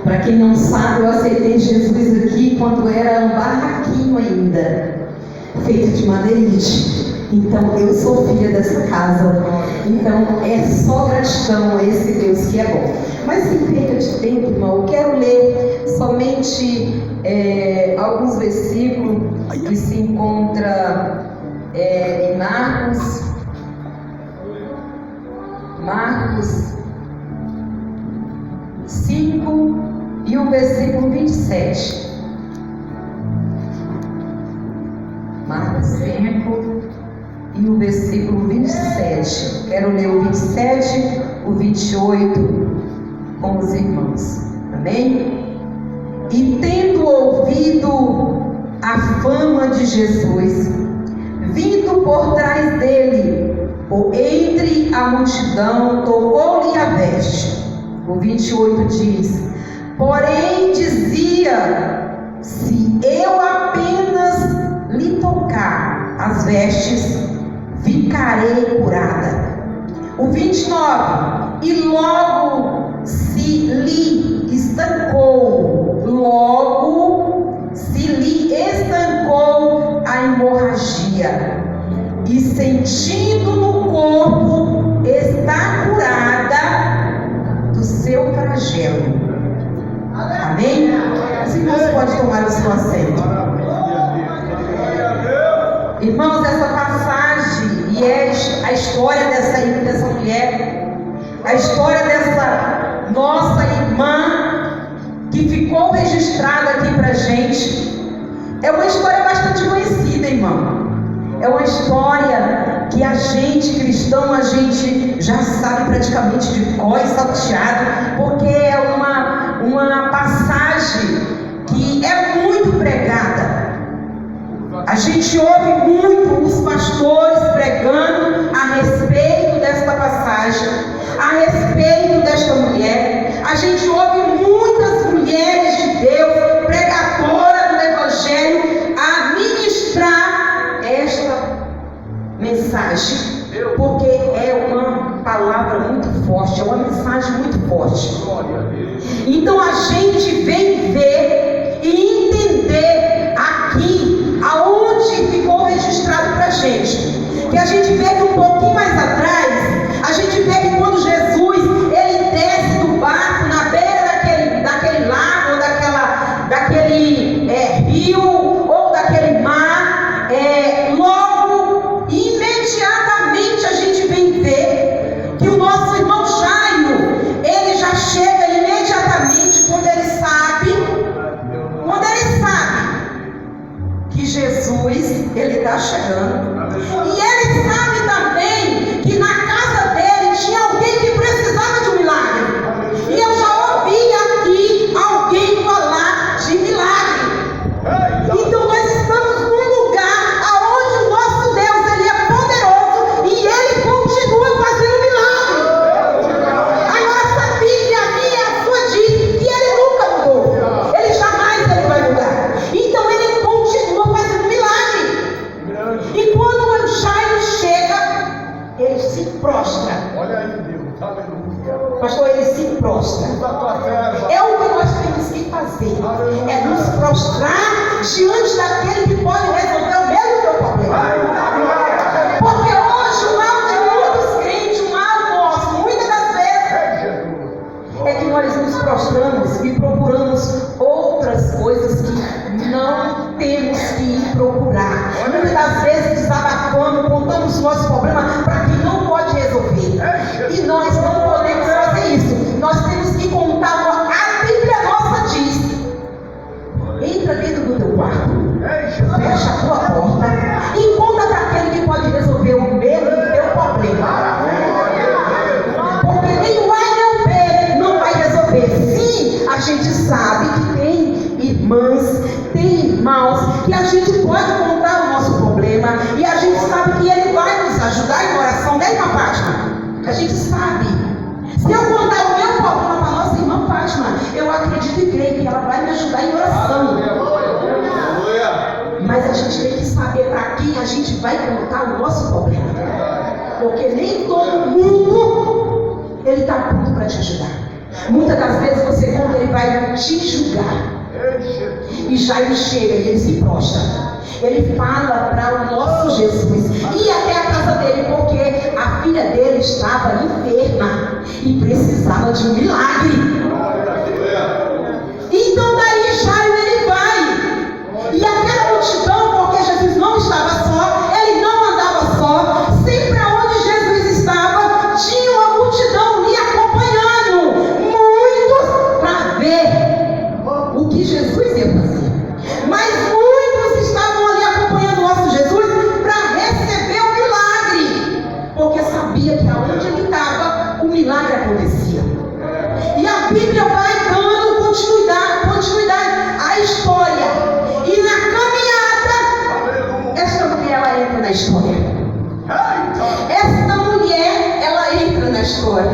Para quem não sabe, eu aceitei Jesus aqui quando era um barraquinho ainda, feito de madeirite. Então eu sou filha dessa casa. Então é só gratidão a esse Deus que é bom. Mas sem perda de tempo, irmão, eu quero ler somente alguns versículos que se encontra em Marcos 5 e o versículo 27. Marcos 5 e o versículo 27. Quero ler o 27, o 28 com os irmãos. Amém? E tendo ouvido a fama de Jesus, vindo por trás dele, por entre a multidão, tocou-lhe a veste. O 28 diz: porém dizia, se eu apenas lhe tocar as vestes, ficarei curada. O 29, e logo se lhe estancou a hemorragia, e sentindo no corpo estar curada do seu flagelo. Amém? Os irmãos podem tomar o seu assento. Irmãos, essa passagem e a história dessa mulher, a história dessa nossa irmã que ficou registrada aqui pra gente, é uma história bastante conhecida, irmão. É uma história que a gente, cristão, a gente já sabe praticamente de cor e salteado, porque é uma passagem que é muito pregada. A gente ouve muito os pastores pregando a respeito desta passagem, a respeito desta mulher. A gente ouve muitas mulheres de Deus, pregadoras do Evangelho, a ministrar esta mensagem, porque é uma palavra muito forte, é uma mensagem muito forte. Então a gente vem ver e entender aqui aonde ficou registrado pra gente, que a gente vê que um pouquinho mais atrás, a gente vê que quando Jesus ele desce do barco na beira daquele lago, daquele rio ou daquele mar, logo imediatamente a gente vem ver que o nosso irmão Jairo, ele já chega imediatamente quando ele sabe que Jesus ele está chegando, e ele sabe também que na casa dele tinha alguém que precisava de um milagre. E eu já ouvi aqui alguém falar de milagre. Então nós estamos num lugar aonde o nosso Deus ele é poderoso e ele continua fazendo milagre. A nossa Bíblia, a minha, a sua diz que ele nunca mudou. Ele jamais vai mudar. Então ele continua fazendo milagre. E quando o Jairo chega, ele se prostra. Olha aí, Deus, aleluia. Pastor, ele se prostra. É o que nós temos que fazer. É nos prostrar diante daquele que pode resolver o mesmo teu problema. Porque hoje o mal de muitos crentes, o mal nosso, muitas das vezes, é que nós nos prostramos e procuramos outras coisas que não temos que ir procurar. Muitas das vezes desabafamos, contamos o nosso problema para quem não pode resolver. E nós não podemos fazer isso. Nós temos que contar a Bíblia nossa diz. Entra dentro do teu quarto, fecha a tua porta e conta para aquele que pode resolver o mesmo teu problema. Porque nem o A nem o B não vai resolver. Sim, a gente sabe que tem irmãs, tem irmãos que a gente pode contar o nosso problema e a gente sabe que ele vai nos ajudar em oração, né, irmã Fátima? A gente sabe. Se eu contar o meu problema para a nossa irmã Fátima, eu acredito e creio que ela vai me ajudar em oração. Mas a gente tem que saber para quem a gente vai contar o nosso problema. Porque nem todo mundo ele está pronto para te ajudar. Muitas das muitas vezes você conta, ele vai te julgar. E Jairo chega e ele se prostra. Ele fala para o nosso Jesus ir até a casa dele, porque a filha dele estava enferma e precisava de um milagre. Então daí Jairo ele vai. E aquela multidão, porque Jesus não estava só, ele não andava só. Sempre aonde Jesus estava, tinha uma multidão lhe acompanhando. Muitos para ver o que Jesus ia fazer. Mas muitos estavam ali acompanhando o nosso Jesus para receber o milagre. Porque sabia que aonde ele estava, o milagre acontecia. E a Bíblia vai dando continuidade à história. E na caminhada, esta mulher ela entra na história. Esta mulher ela entra na história.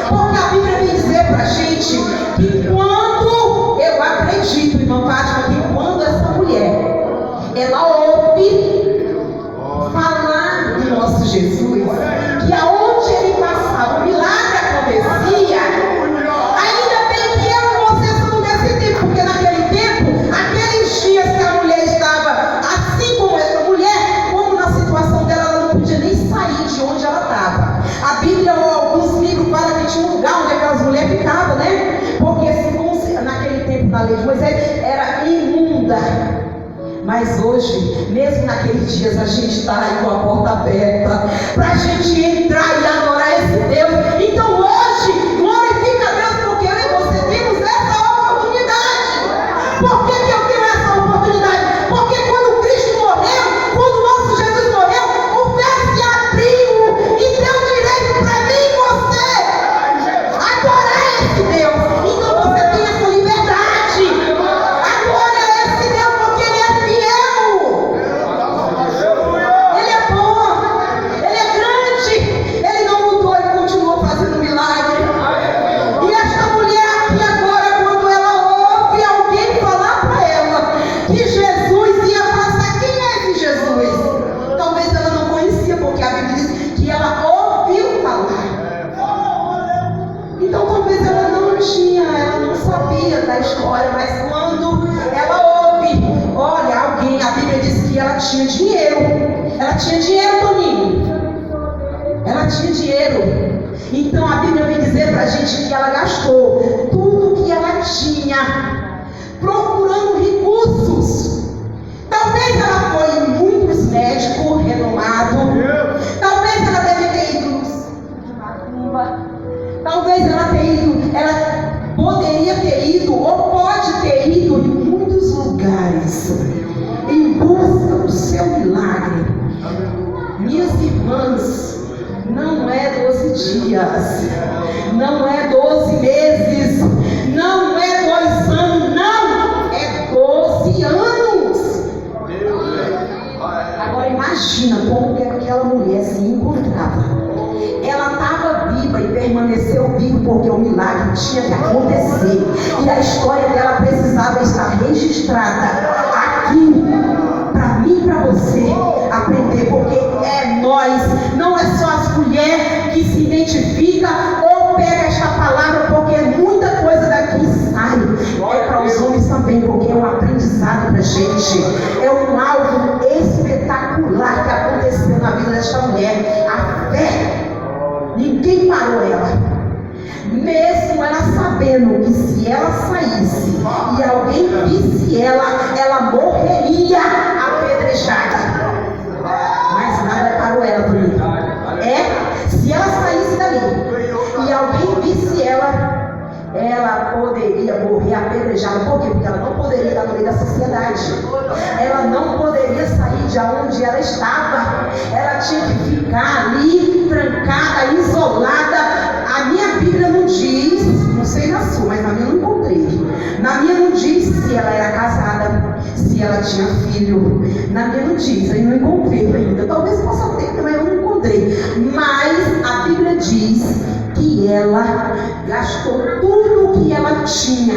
Porque a Bíblia vem dizer para a gente que quando, eu acredito, irmão Fátima, que quando essa mulher ela ouve falar do nosso Jesus, que aonde ele passava o milagre acontecia. Ainda bem que eu e você somos desse tempo, porque naquele tempo, aqueles dias que a mulher estava assim como essa mulher, como na situação dela, ela não podia nem sair de onde ela estava. A Bíblia ou alguns livros falam que tinha um lugar onde aquelas mulheres ficavam, né? Porque naquele tempo, na lei de Moisés, era imunda. Mas hoje, mesmo naqueles dias, a gente está aí com a porta aberta para a gente entrar e adorar esse Deus. Então hoje, glorifica a Deus, porque eu e você temos essa oportunidade. Por que eu tenho essa oportunidade? Porque quando Cristo morreu, quando o nosso Jesus morreu, o véu se abriu e deu direito para mim e você adorar esse Deus. Então você tem essa liberdade. Adora esse Deus, porque Ele é fiel. Ele é bom. Ele é grande. Ele não mudou e continuou fazendo milagre. E esta mulher aqui agora, quando ela ouve alguém falar para ela que Jesus ia passar, quem é esse Jesus? Talvez ela não conhecia, porque a Bíblia diz que ela ouviu falar. Então talvez ela não sabia da história, mas quando ela ouve, olha, alguém, a Bíblia diz que ela tinha dinheiro. Ela tinha dinheiro, Toninho. Ela tinha dinheiro. Então a Bíblia vem dizer pra gente que ela gastou tudo que ela tinha procurando recursos. Talvez ela foi em muitos médicos renomados. Talvez ela deve ter ido de macumba. Talvez ela poderia ter ido, ou pode ter ido em muitos lugares, em busca do seu milagre. Minhas irmãs, não é 12 dias, não é 12 meses, não é 2 anos, não, é 12 anos. Agora imagina como que aquela mulher se encontrava. Ela estava viva e permaneceu viva porque o milagre tinha que acontecer. E a história dela precisava estar registrada aqui, para mim e para você aprender, porque é nós, não é só as mulheres que se identificam ou pega esta palavra, porque muita coisa daqui sai. É para os homens também, porque é um aprendizado para a gente. É algo espetacular que aconteceu na vida desta mulher. A fé. Ninguém parou ela. Mesmo ela sabendo que se ela saísse e alguém visse ela morreria apedrejada. Mas nada parou ela, bonito. Se ela saísse dali e alguém visse ela poderia morrer apedrejada. Por quê? Porque ela não poderia estar no meio da sociedade. Ela não poderia sair de onde ela estava. Ela tinha que ficar ali, trancada, isolada. A minha Bíblia não diz, não sei na sua, mas na minha eu não encontrei. Na minha não diz se ela era casada, se ela tinha filho. Na minha não diz, eu não encontrei ainda. Talvez possa ter, mas eu não encontrei. Mas a Bíblia diz que ela gastou tudo o que ela tinha,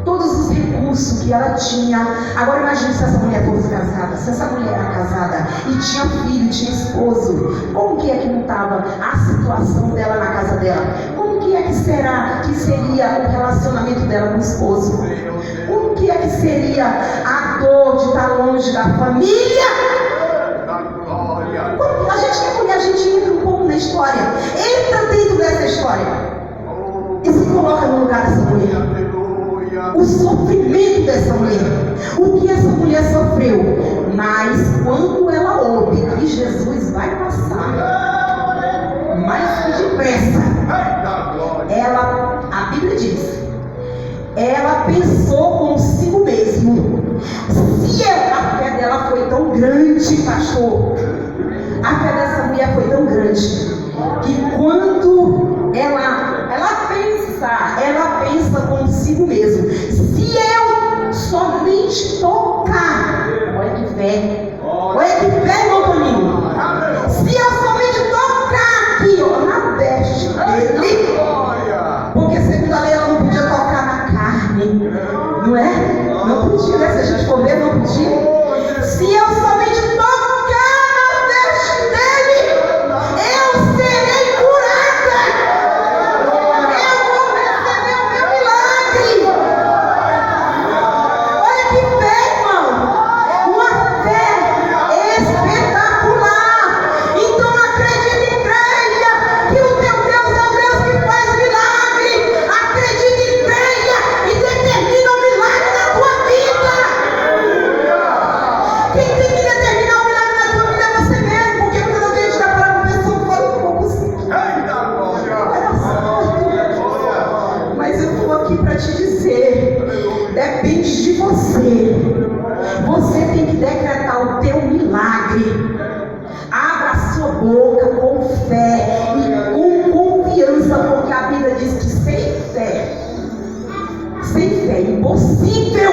todos os recursos que ela tinha. Agora imagine se essa mulher fosse casada, se essa mulher era casada e tinha filho, tinha esposo, como que é que não estava a situação dela na casa dela? Como que que é que será que seria o relacionamento dela com o esposo? O que é que seria a dor de estar longe da família? A gente entra um pouco na história, entra dentro dessa história e se coloca no lugar dessa mulher. O sofrimento dessa mulher, o que essa mulher sofreu. Mas quando ela ouve que Jesus vai passar mais depressa, a Bíblia diz, ela pensou consigo mesmo: a fé dela foi tão grande, pastor, a fé dessa mulher foi tão grande, que quando ela pensa consigo mesmo: se eu somente tocar, olha que fé, meu Toninho, se eu somente tocar aqui, ó, na veste dele, porque segundo a lei ela não podia tocar na carne, não é? Não podia, né? Se a gente for ver, não podia. Se eu somente tocar na veste dele, eu serei curada. Eu vou receber o meu milagre. Olha que fé, irmão. Uma fé espetacular. Então acredite e creia que o teu Deus é o Deus que faz milagre. Acredite e creia e determina o milagre na tua vida. Quem tem que determinar o milagre na tua vida é você mesmo, porque quando a gente está falando com pessoa que fala um pouco assim, vai dar certo. Mas eu estou aqui para te dizer, depende de você. Você tem que decretar o teu milagre. Abra a sua boca com fé e com confiança, porque a Bíblia diz que sem fé é impossível